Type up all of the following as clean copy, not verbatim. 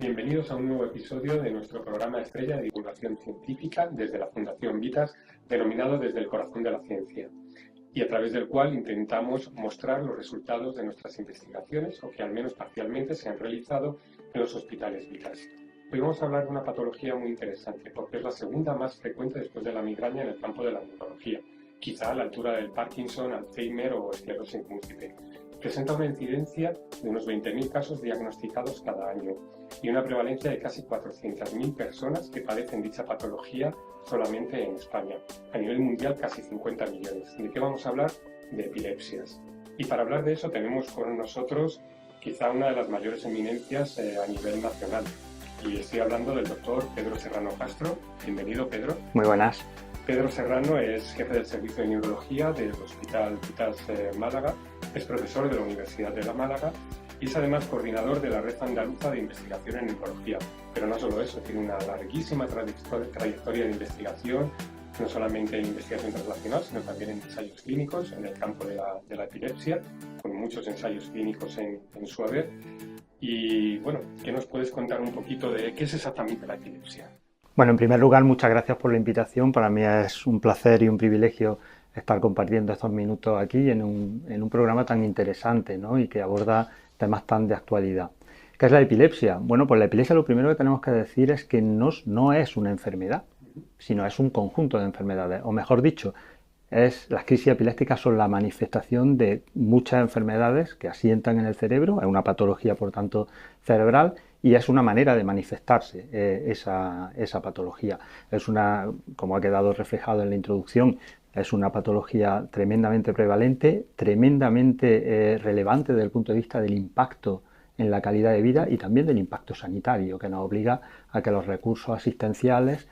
Bienvenidos a un nuevo episodio de nuestro programa estrella de divulgación científica desde la Fundación Vitas, denominado Desde el Corazón de la Ciencia, y a través del cual intentamos mostrar los resultados de nuestras investigaciones, o que al menos parcialmente se han realizado en los hospitales Vitas. Hoy vamos a hablar de una patología muy interesante, porque es la segunda más frecuente después de la migraña en el campo de la neurología, quizá a la altura del Parkinson, Alzheimer o esclerosis múltiple. Presenta una incidencia de unos 20.000 casos diagnosticados cada año y una prevalencia de casi 400.000 personas que padecen dicha patología solamente en España. A nivel mundial, casi 50 millones. ¿De qué vamos a hablar? De epilepsias. Y para hablar de eso tenemos con nosotros quizá una de las mayores eminencias a nivel nacional. Y estoy hablando del doctor Pedro Serrano Castro. Bienvenido, Pedro. Muy buenas. Pedro Serrano es jefe del Servicio de Neurología del Hospital Vitas Málaga, es profesor de la Universidad de la Málaga y es además coordinador de la Red Andaluza de Investigación en Neurología. Pero no solo eso, tiene una larguísima trayectoria de investigación, no solamente en investigación translacional, sino también en ensayos clínicos en el campo de la epilepsia, con muchos ensayos clínicos en su haber. Y bueno, ¿qué nos puedes contar un poquito de qué es exactamente la epilepsia? Bueno, en primer lugar, muchas gracias por la invitación. Para mí es un placer y un privilegio estar compartiendo estos minutos aquí en un programa tan interesante, ¿no? Y que aborda temas tan de actualidad. ¿Qué es la epilepsia? Bueno, pues la epilepsia lo primero que tenemos que decir es que no es una enfermedad, sino es un conjunto de enfermedades. O mejor dicho, las crisis epilépticas son la manifestación de muchas enfermedades que asientan en el cerebro, es una patología, por tanto, cerebral, y es una manera de manifestarse esa patología. Como ha quedado reflejado en la introducción, es una patología tremendamente prevalente, tremendamente relevante desde el punto de vista del impacto en la calidad de vida y también del impacto sanitario, que nos obliga a que los recursos asistenciales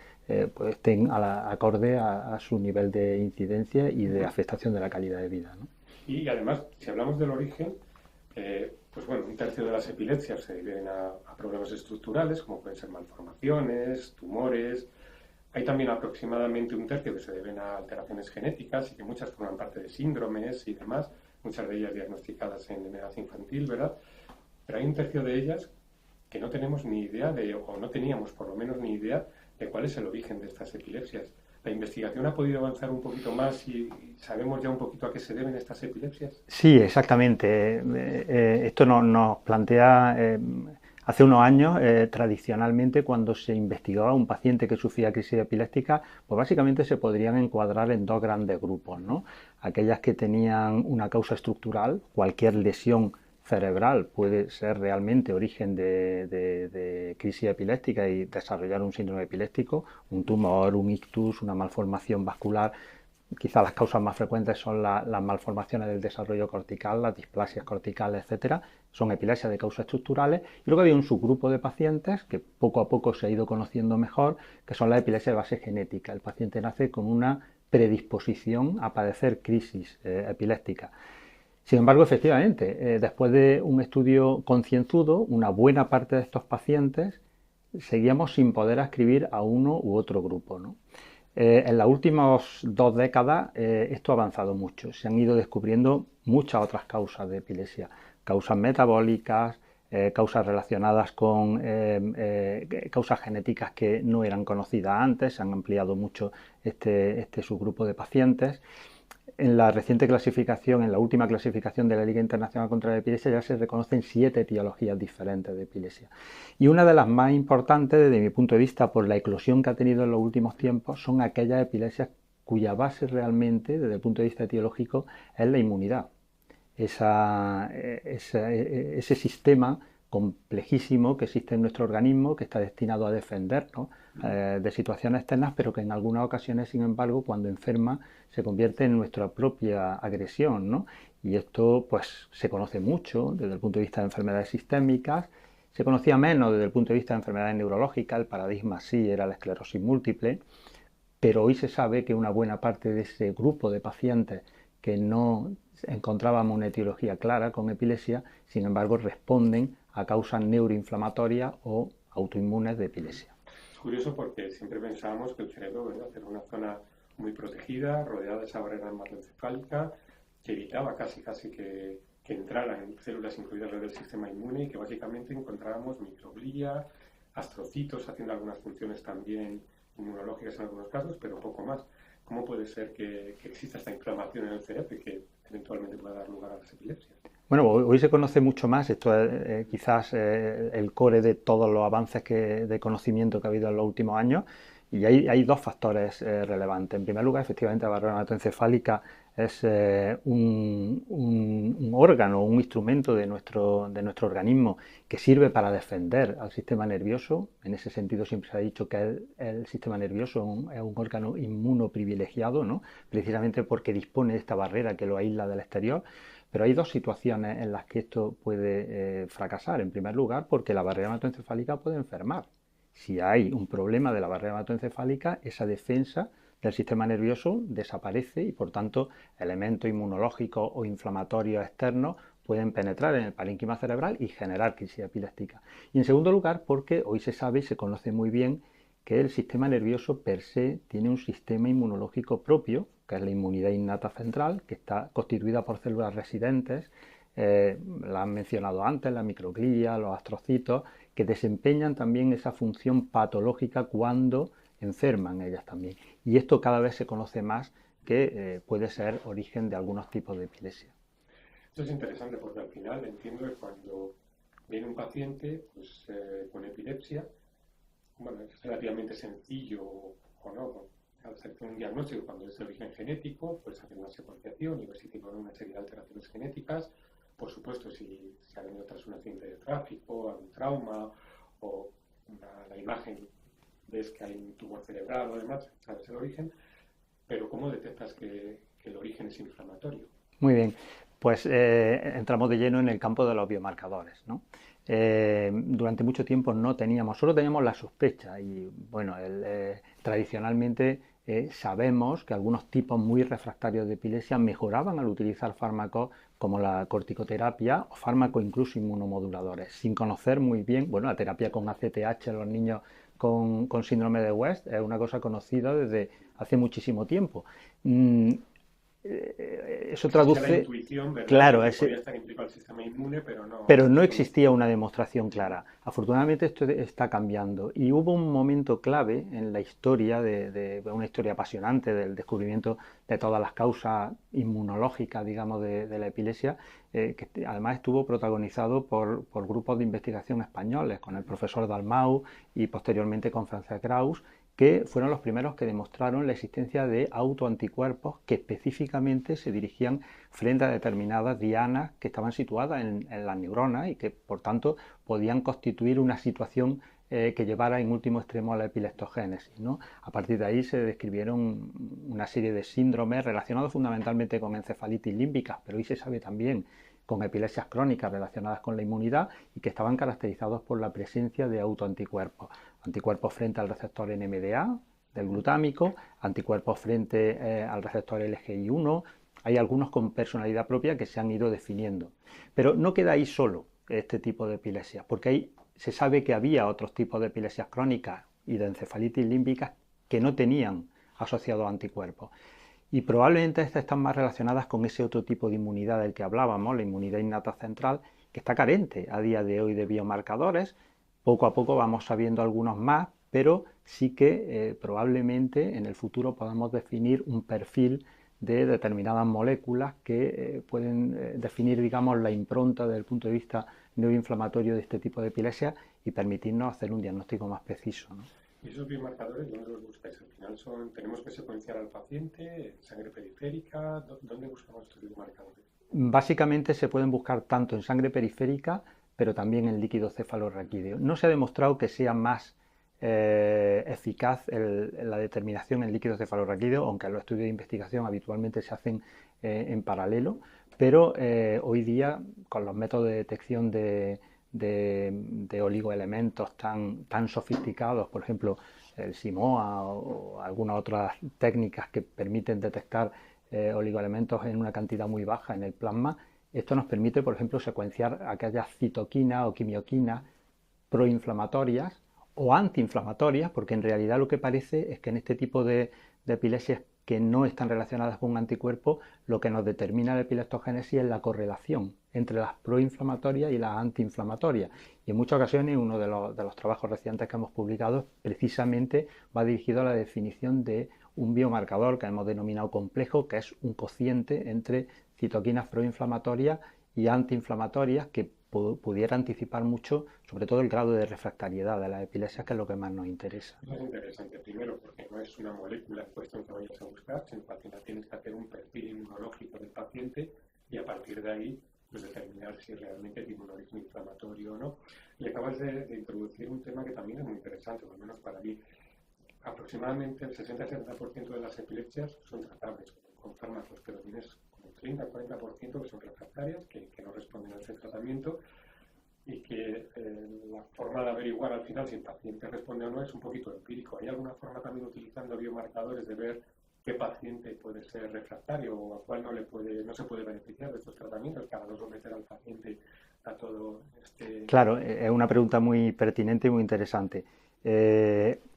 pues estén acorde a su nivel de incidencia y de afectación de la calidad de vida, ¿no? Y además, si hablamos del origen, pues bueno, un tercio de las epilepsias se deben a problemas estructurales, como pueden ser malformaciones, tumores. Hay también aproximadamente un tercio que se deben a alteraciones genéticas y que muchas forman parte de síndromes y demás, muchas de ellas diagnosticadas en edad infantil, ¿verdad? Pero hay un tercio de ellas que no tenemos ni idea o no teníamos por lo menos ni idea de cuál es el origen de estas epilepsias. ¿La investigación ha podido avanzar un poquito más y sabemos ya un poquito a qué se deben estas epilepsias? Sí, exactamente. Esto nos plantea, hace unos años, tradicionalmente, cuando se investigaba un paciente que sufría crisis epiléptica, pues básicamente se podrían encuadrar en dos grandes grupos, ¿no? Aquellas que tenían una causa estructural, cualquier lesión cerebral puede ser realmente origen de crisis epiléptica y desarrollar un síndrome epiléptico, un tumor, un ictus, una malformación vascular. Quizás las causas más frecuentes son las malformaciones del desarrollo cortical, las displasias corticales, etcétera. Son epilepsias de causas estructurales. Y luego había un subgrupo de pacientes que poco a poco se ha ido conociendo mejor, que son las epilepsias de base genética. El paciente nace con una predisposición a padecer crisis epiléptica. Sin embargo, efectivamente, después de un estudio concienzudo, una buena parte de estos pacientes seguíamos sin poder ascribir a uno u otro grupo, ¿no? En las últimas 2 décadas esto ha avanzado mucho. Se han ido descubriendo muchas otras causas de epilepsia, causas metabólicas, causas relacionadas con causas genéticas que no eran conocidas antes. Se han ampliado mucho este subgrupo de pacientes. En la reciente clasificación, en la última clasificación de la Liga Internacional contra la Epilepsia, ya se reconocen 7 etiologías diferentes de epilepsia. Y una de las más importantes, desde mi punto de vista, por la eclosión que ha tenido en los últimos tiempos, son aquellas epilepsias cuya base realmente, desde el punto de vista etiológico, es la inmunidad. Ese sistema complejísimo que existe en nuestro organismo, que está destinado a defendernos de situaciones externas, pero que en algunas ocasiones, sin embargo, cuando enferma, se convierte en nuestra propia agresión, ¿no? Y esto pues se conoce mucho desde el punto de vista de enfermedades sistémicas, se conocía menos desde el punto de vista de enfermedades neurológicas. El paradigma sí era la esclerosis múltiple, pero hoy se sabe que una buena parte de ese grupo de pacientes que no encontrábamos una etiología clara con epilepsia, sin embargo, responden a causas neuroinflamatorias o autoinmunes de epilepsia. Es curioso porque siempre pensábamos que el cerebro, ¿verdad?, era una zona muy protegida, rodeada de esa barrera hematoencefálica, que evitaba casi que que entraran en células incluidas del sistema inmune y que básicamente encontrábamos microglia, astrocitos haciendo algunas funciones también inmunológicas en algunos casos, pero poco más. ¿Cómo puede ser que exista esta inflamación en el cerebro y que eventualmente pueda dar lugar a las epilepsias? Bueno, hoy se conoce mucho más, esto es quizás el core de todos los avances de conocimiento que ha habido en los últimos años, y hay dos factores relevantes. En primer lugar, efectivamente, la barrera hematoencefálica es un órgano, un instrumento de nuestro organismo que sirve para defender al sistema nervioso. En ese sentido siempre se ha dicho que el sistema nervioso es un órgano inmunoprivilegiado, ¿no? Precisamente porque dispone de esta barrera que lo aísla del exterior. Pero hay dos situaciones en las que esto puede fracasar. En primer lugar, porque la barrera hematoencefálica puede enfermar. Si hay un problema de la barrera hematoencefálica, esa defensa del sistema nervioso desaparece y, por tanto, elementos inmunológicos o inflamatorios externos pueden penetrar en el parénquima cerebral y generar crisis epiléptica. Y en segundo lugar, porque hoy se sabe y se conoce muy bien que el sistema nervioso per se tiene un sistema inmunológico propio, que es la inmunidad innata central, que está constituida por células residentes, la han mencionado antes, la microglia, los astrocitos, que desempeñan también esa función patológica cuando enferman ellas también. Y esto cada vez se conoce más que puede ser origen de algunos tipos de epilepsia. Esto es interesante porque al final entiendo que cuando viene un paciente pues, con epilepsia, bueno, es relativamente sencillo o no, al hacer un diagnóstico cuando es de origen genético, pues hacer una secuenciación y ver si tiene una serie de alteraciones genéticas. Por supuesto, si ha venido tras un accidente de tráfico, algún trauma o la imagen ves que hay un tumor cerebral o demás, sabes el origen, pero ¿cómo detectas que el origen es inflamatorio? Muy bien, pues entramos de lleno en el campo de los biomarcadores, ¿no? Durante mucho tiempo solo teníamos la sospecha y bueno, tradicionalmente sabemos que algunos tipos muy refractarios de epilepsia mejoraban al utilizar fármacos como la corticoterapia o fármacos incluso inmunomoduladores, sin conocer muy bien, bueno, la terapia con ACTH en los niños con síndrome de West es una cosa conocida desde hace muchísimo tiempo. Eso traduce... La intuición, ¿verdad? Claro, que podía estar implicado el sistema inmune, pero no existía una demostración clara. Afortunadamente esto está cambiando y hubo un momento clave en la historia, de una historia apasionante del descubrimiento de todas las causas inmunológicas, digamos, de la epilepsia, que además estuvo protagonizado por grupos de investigación españoles, con el profesor Dalmau y posteriormente con Francesc Graus, que fueron los primeros que demostraron la existencia de autoanticuerpos que específicamente se dirigían frente a determinadas dianas que estaban situadas en las neuronas y que por tanto podían constituir una situación que llevara en último extremo a la epileptogénesis, ¿no? A partir de ahí se describieron una serie de síndromes relacionados fundamentalmente con encefalitis límbicas, pero hoy se sabe también con epilepsias crónicas relacionadas con la inmunidad y que estaban caracterizados por la presencia de autoanticuerpos. Anticuerpos frente al receptor NMDA del glutámico, anticuerpos frente al receptor LGI1. Hay algunos con personalidad propia que se han ido definiendo. Pero no queda ahí solo este tipo de epilepsia, porque ahí se sabe que había otros tipos de epilepsias crónicas y de encefalitis límbicas que no tenían asociados anticuerpos. Y probablemente estas están más relacionadas con ese otro tipo de inmunidad del que hablábamos, la inmunidad innata central, que está carente a día de hoy de biomarcadores. Poco a poco vamos sabiendo algunos más, pero sí que probablemente en el futuro podamos definir un perfil de determinadas moléculas que pueden definir, digamos, la impronta desde el punto de vista neuroinflamatorio de este tipo de epilepsia y permitirnos hacer un diagnóstico más preciso, ¿no? ¿Y esos biomarcadores dónde los buscáis? Al final tenemos que secuenciar al paciente, en sangre periférica, ¿dónde buscamos estos biomarcadores? Básicamente se pueden buscar tanto en sangre periférica, pero también en líquido cefalorraquídeo. No se ha demostrado que sea más eficaz la determinación en líquido cefalorraquídeo, aunque los estudios de investigación habitualmente se hacen en paralelo, pero hoy día con los métodos de detección de oligoelementos tan sofisticados, por ejemplo el SIMOA o algunas otras técnicas que permiten detectar oligoelementos en una cantidad muy baja en el plasma, esto nos permite, por ejemplo, secuenciar aquellas citoquinas o quimioquinas proinflamatorias o antiinflamatorias, porque en realidad lo que parece es que en este tipo de epilepsias que no están relacionadas con un anticuerpo, lo que nos determina la epileptogénesis es la correlación entre las proinflamatorias y las antiinflamatorias. Y en muchas ocasiones uno de los trabajos recientes que hemos publicado precisamente va dirigido a la definición de un biomarcador que hemos denominado complejo, que es un cociente entre citoquinas proinflamatorias y antiinflamatorias que pudiera anticipar mucho, sobre todo el grado de refractariedad de las epilepsias, que es lo que más nos interesa. Eso es interesante, primero porque no es una molécula en cuestión que vayas a buscar, sino que al final tienes que hacer un perfil inmunológico del paciente y a partir de ahí pues, determinar si realmente tiene un origen inflamatorio o no. Y acabas de introducir un tema que también es muy interesante, al menos para mí. Aproximadamente el 60-70% de las epilepsias son tratables con fármacos, pero tienes como 30-40% que son refractarias, que no responden a ese tratamiento y que la forma de averiguar al final si el paciente responde o no es un poquito empírico. ¿Hay alguna forma también utilizando biomarcadores de ver qué paciente puede ser refractario o a cuál no se puede beneficiar de estos tratamientos para no someter al paciente a todo este... Claro, es una pregunta muy pertinente y muy interesante.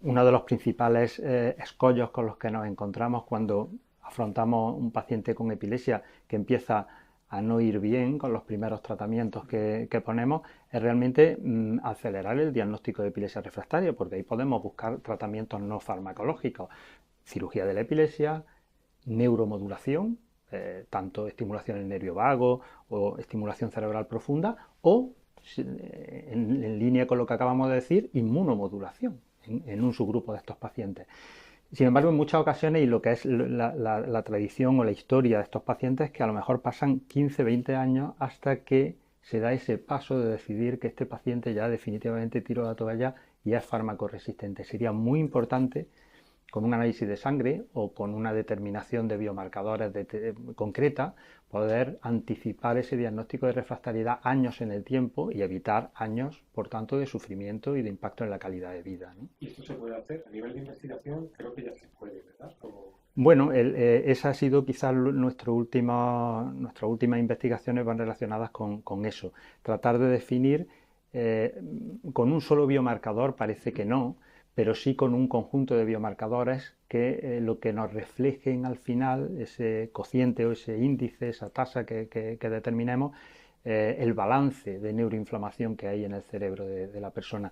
Uno de los principales escollos con los que nos encontramos cuando afrontamos un paciente con epilepsia que empieza a no ir bien con los primeros tratamientos que ponemos es realmente acelerar el diagnóstico de epilepsia refractaria, porque ahí podemos buscar tratamientos no farmacológicos, cirugía de la epilepsia, neuromodulación, tanto estimulación del nervio vago o estimulación cerebral profunda, o en línea con lo que acabamos de decir, inmunomodulación en un subgrupo de estos pacientes. Sin embargo, en muchas ocasiones, y lo que es la tradición o la historia de estos pacientes, es que a lo mejor pasan 15-20 años hasta que se da ese paso de decidir que este paciente ya definitivamente tiró la toalla y es fármaco resistente. Sería muy importante, con un análisis de sangre o con una determinación de biomarcadores concreta, poder anticipar ese diagnóstico de refractariedad años en el tiempo y evitar años, por tanto, de sufrimiento y de impacto en la calidad de vida, ¿no? ¿Y esto se puede hacer? A nivel de investigación creo que ya se puede, ¿verdad? Bueno, esa ha sido quizás nuestras últimas investigaciones van relacionadas con eso. Tratar de definir con un solo biomarcador parece que no, pero sí con un conjunto de biomarcadores que lo que nos reflejen al final, ese cociente o ese índice, esa tasa que determinemos, el balance de neuroinflamación que hay en el cerebro de la persona.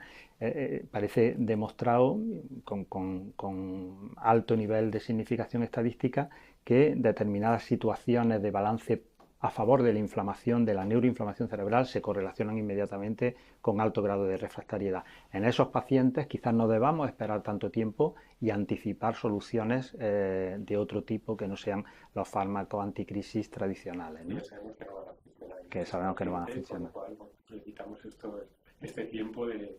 Parece demostrado con alto nivel de significación estadística que determinadas situaciones de balance a favor de la inflamación, de la neuroinflamación cerebral, se correlacionan inmediatamente con alto grado de refractariedad. En esos pacientes quizás no debamos esperar tanto tiempo y anticipar soluciones de otro tipo que no sean los fármacos anticrisis tradicionales, ¿no? Que sabemos que no van a funcionar. Con lo cual, le quitamos este tiempo de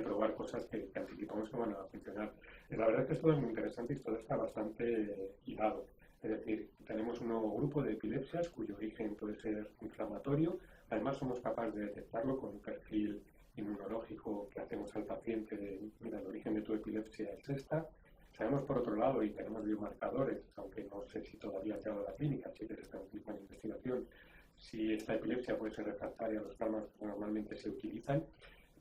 probar cosas que anticipamos que van a funcionar. La verdad es que esto es muy interesante y todo está bastante hilado. Es decir, tenemos un nuevo grupo de epilepsias cuyo origen puede ser inflamatorio. Además, somos capaces de detectarlo con un perfil inmunológico que hacemos al paciente de, mira, el origen de tu epilepsia es esta. Sabemos, por otro lado, y tenemos biomarcadores, aunque no sé si todavía ha llegado a la clínica, sí que se está en investigación, si esta epilepsia puede ser refractaria a los fármacos que normalmente se utilizan,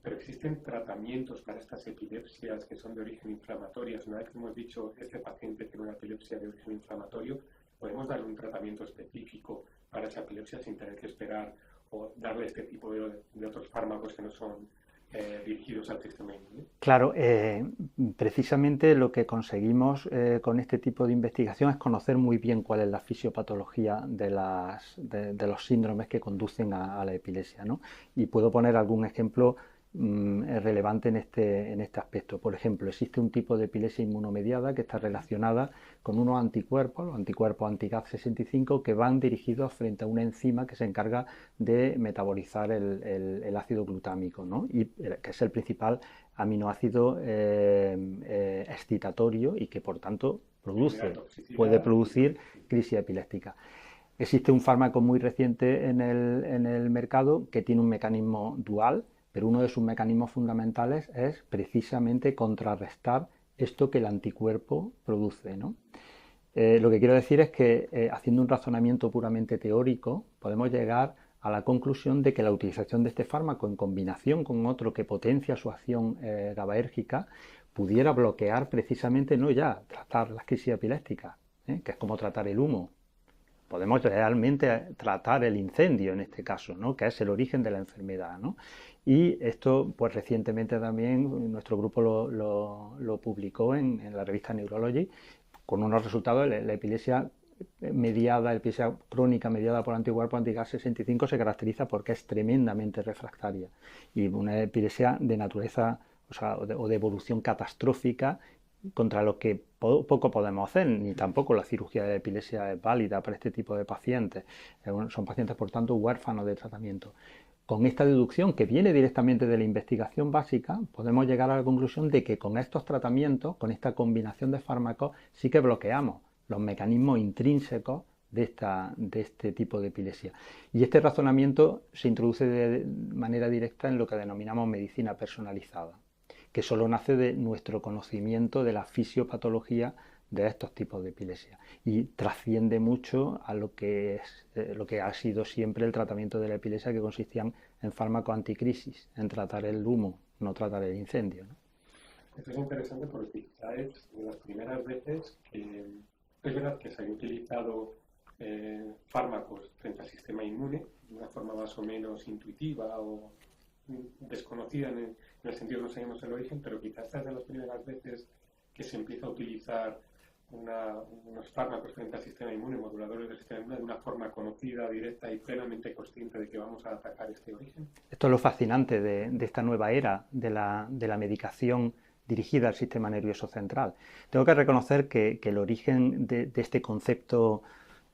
pero existen tratamientos para estas epilepsias que son de origen inflamatorio. Una vez que hemos dicho que este paciente tiene una epilepsia de origen inflamatorio, podemos darle un tratamiento específico para esa epilepsia sin tener que esperar o darle este tipo de otros fármacos que no son dirigidos al sistema inmune. Claro, precisamente lo que conseguimos con este tipo de investigación es conocer muy bien cuál es la fisiopatología de los síndromes que conducen a la epilepsia, ¿no? Y puedo poner algún ejemplo relevante en este aspecto. Por ejemplo, existe un tipo de epilepsia inmunomediada que está relacionada con unos anticuerpos, los anticuerpos anti-GAD65, que van dirigidos frente a una enzima que se encarga de metabolizar el ácido glutámico, ¿no? Y que es el principal aminoácido excitatorio y que por tanto puede producir crisis epiléptica. Existe un fármaco muy reciente en el mercado que tiene un mecanismo dual, pero uno de sus mecanismos fundamentales es precisamente contrarrestar esto que el anticuerpo produce, ¿no? Lo que quiero decir es que haciendo un razonamiento puramente teórico podemos llegar a la conclusión de que la utilización de este fármaco en combinación con otro que potencia su acción GABAérgica pudiera bloquear precisamente, no ya tratar las crisis epilépticas, que es como tratar el humo. Podemos realmente tratar el incendio en este caso, ¿no? Que es el origen de la enfermedad, ¿no? Y esto, pues recientemente también nuestro grupo lo publicó en la revista Neurology con unos resultados. La epilepsia mediada, la epilepsia crónica mediada por anticuerpos anti-Gas65 se caracteriza porque es tremendamente refractaria y una epilepsia de naturaleza, o de evolución catastrófica, contra lo que poco podemos hacer, ni tampoco la cirugía de epilepsia es válida para este tipo de pacientes. Son pacientes, por tanto, huérfanos de tratamiento. Con esta deducción, que viene directamente de la investigación básica, podemos llegar a la conclusión de que con estos tratamientos, con esta combinación de fármacos, sí que bloqueamos los mecanismos intrínsecos de este tipo de epilepsia. Y este razonamiento se introduce de manera directa en lo que denominamos medicina personalizada, que solo nace de nuestro conocimiento de la fisiopatología de estos tipos de epilepsia y trasciende mucho a lo que ha sido siempre el tratamiento de la epilepsia, que consistían en fármacos anticrisis, en tratar el humo, no tratar el incendio, ¿no? Esto es interesante porque quizá es de las primeras veces que es verdad que se han utilizado fármacos frente al sistema inmune de una forma más o menos intuitiva o desconocida en el sentido que no sabemos el origen, pero quizás esta es de las primeras veces que se empieza a utilizar unos fármacos frente al sistema inmune, moduladores del sistema inmune, de una forma conocida, directa y plenamente consciente de que vamos a atacar este origen. Esto es lo fascinante de esta nueva era de la medicación dirigida al sistema nervioso central. Tengo que reconocer que el origen de este concepto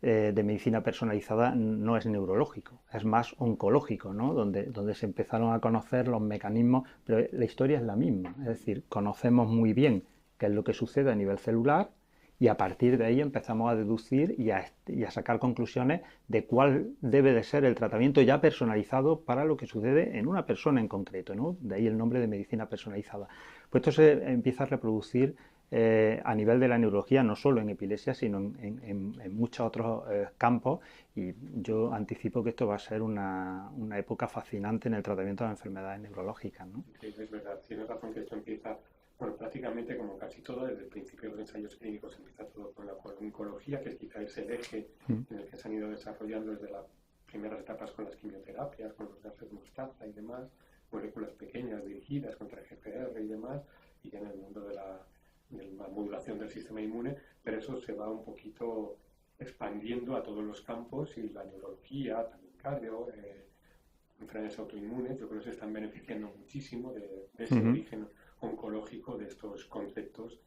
de medicina personalizada no es neurológico, es más oncológico, ¿no? Donde se empezaron a conocer los mecanismos, pero la historia es la misma, es decir, conocemos muy bien qué es lo que sucede a nivel celular y a partir de ahí empezamos a deducir y a sacar conclusiones de cuál debe de ser el tratamiento ya personalizado para lo que sucede en una persona en concreto, ¿no? De ahí el nombre de medicina personalizada. Pues esto se empieza a reproducir a nivel de la neurología, no solo en epilepsia, sino en muchos otros campos, y yo anticipo que esto va a ser una época fascinante en el tratamiento de enfermedades neurológicas, ¿no? Sí, es verdad, tienes razón que esto empieza, bueno, prácticamente como casi todo, desde el principio de los ensayos clínicos empieza todo con la oncología, que es quizá ese eje en el que se han ido desarrollando desde las primeras etapas con las quimioterapias, con los gases mostaza y demás, moléculas pequeñas dirigidas contra el GPR y demás, y ya en el mundo de la modulación del sistema inmune, pero eso se va un poquito expandiendo a todos los campos y la neurología, también cardio, enfermedades autoinmunes, yo creo que se están beneficiando muchísimo de ese origen oncológico de estos conceptos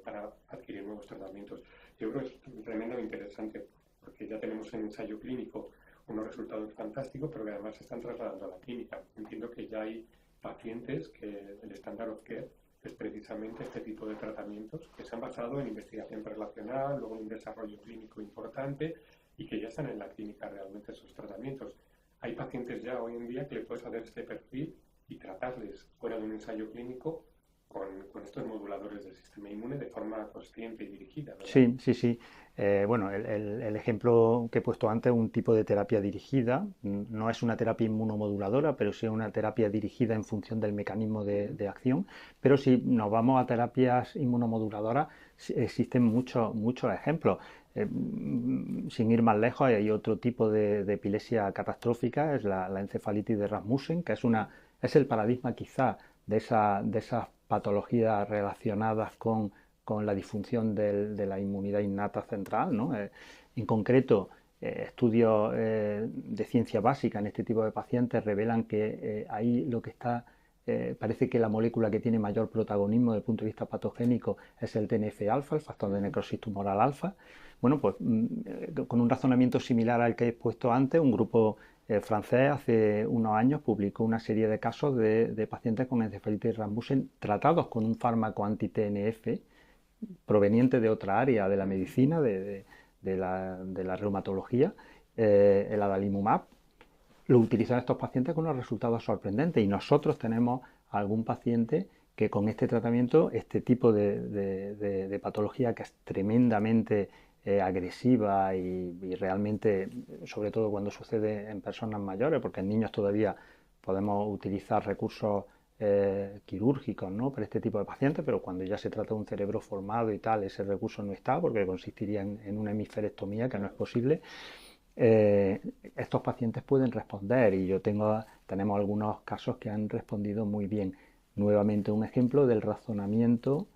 para adquirir nuevos tratamientos. Yo creo que es tremendamente interesante porque ya tenemos en ensayo clínico unos resultados fantásticos, pero que además se están trasladando a la clínica. Entiendo que ya hay pacientes que el estándar of care es precisamente este tipo de tratamientos que se han basado en investigación relacional, luego en un desarrollo clínico importante y que ya están en la clínica realmente esos tratamientos. Hay pacientes ya hoy en día que le puedes hacer este perfil y tratarles fuera de un ensayo clínico con estos moduladores del sistema inmune de forma consciente y dirigida, ¿verdad? Sí, sí, sí. Bueno, el ejemplo que he puesto antes, un tipo de terapia dirigida, no es una terapia inmunomoduladora, pero sí una terapia dirigida en función del mecanismo de acción. Pero si nos vamos a terapias inmunomoduladoras, existen muchos ejemplos. Sin ir más lejos, hay otro tipo de epilepsia catastrófica, es la encefalitis de Rasmussen, que es el paradigma quizá de esas patologías relacionadas con la disfunción de la inmunidad innata central, ¿no? En concreto, estudios de ciencia básica en este tipo de pacientes revelan que ahí lo que está, parece que la molécula que tiene mayor protagonismo desde el punto de vista patogénico es el TNF-alfa, el factor de necrosis tumoral alfa. Bueno, pues con un razonamiento similar al que he expuesto antes, un grupo francés hace unos años publicó una serie de casos de pacientes con encefalitis Rasmussen tratados con un fármaco anti-TNF proveniente de otra área de la medicina, de la reumatología, el adalimumab. Lo utilizan estos pacientes con unos resultados sorprendentes y nosotros tenemos algún paciente que con este tratamiento, este tipo de patología que es tremendamente agresiva y realmente, sobre todo cuando sucede en personas mayores, porque en niños todavía podemos utilizar recursos quirúrgicos, ¿no?, para este tipo de pacientes, pero cuando ya se trata de un cerebro formado y tal, ese recurso no está porque consistiría en una hemisferectomía, que no es posible. Estos pacientes pueden responder y tenemos algunos casos que han respondido muy bien. Nuevamente un ejemplo del razonamiento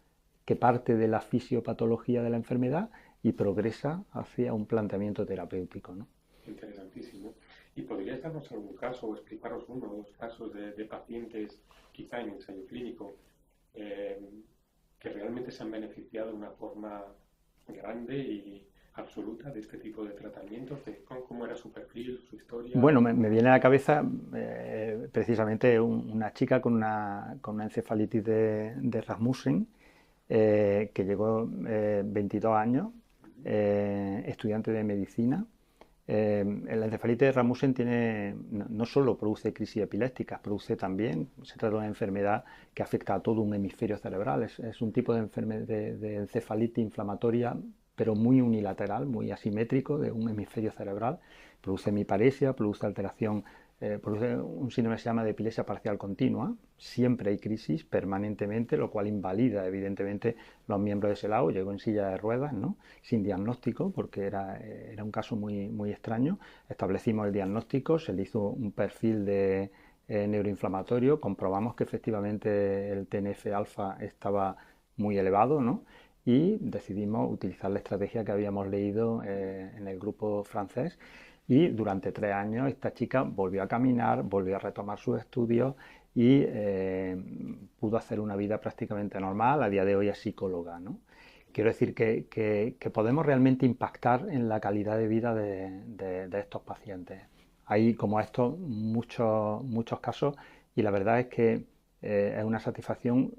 que parte de la fisiopatología de la enfermedad y progresa hacia un planteamiento terapéutico, ¿no? Interesantísimo. ¿Y podrías darnos algún caso o explicaros uno o dos casos de pacientes, quizá en ensayo clínico, que realmente se han beneficiado de una forma grande y absoluta de este tipo de tratamientos? ¿Cómo era su perfil, su historia? Bueno, me viene a la cabeza precisamente una chica con una encefalitis de Rasmussen, que llegó 22 años, estudiante de medicina. La encefalitis de Rasmussen no solo produce crisis epilépticas, produce también, se trata de una enfermedad que afecta a todo un hemisferio cerebral. Es un tipo de encefalitis inflamatoria, pero muy unilateral, muy asimétrico de un hemisferio cerebral. Produce hemiparesia, produce alteración, produce un síndrome que se llama de epilepsia parcial continua. Siempre hay crisis permanentemente, lo cual invalida evidentemente los miembros de ese lado. Llegó en silla de ruedas, ¿no?, sin diagnóstico, porque era un caso muy, muy extraño. Establecimos el diagnóstico, se le hizo un perfil de neuroinflamatorio, comprobamos que efectivamente el TNF-alfa estaba muy elevado, ¿no?, y decidimos utilizar la estrategia que habíamos leído en el grupo francés, y durante 3 años esta chica volvió a caminar, volvió a retomar sus estudios y pudo hacer una vida prácticamente normal. A día de hoy es psicóloga, ¿no? Quiero decir que podemos realmente impactar en la calidad de vida de estos pacientes. Hay, como estos, muchos casos, y la verdad es que es una satisfacción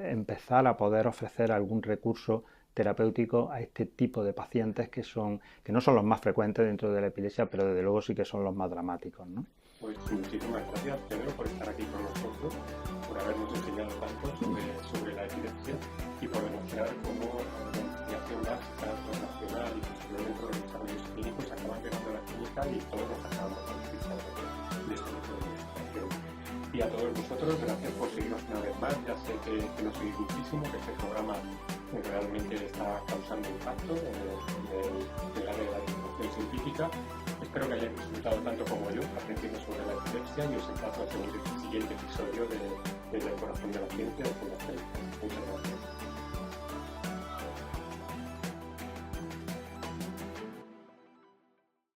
empezar a poder ofrecer algún recurso terapéutico a este tipo de pacientes que no son los más frecuentes dentro de la epilepsia, pero desde luego sí que son los más dramáticos, ¿no? Pues muchísimas gracias, Pedro, por estar aquí con nosotros, por habernos enseñado tanto sobre la epilepsia y por demostrar cómo la investigación básica, transnacional y posteriormente los desarrollos clínicos acaban llegando a la clínica y todos nos acabamos beneficiando de este tipo de investigación. Y a todos vosotros, gracias por seguirnos una vez más. Ya sé que nos seguís muchísimo, que este programa realmente está causando impacto en el área de la divulgación científica. Espero que hayáis disfrutado tanto como yo aprendiendo sobre la epilepsia y os emplazo a seguir el siguiente episodio Desde el Corazón de la Ciencia de Fundación. Muchas gracias.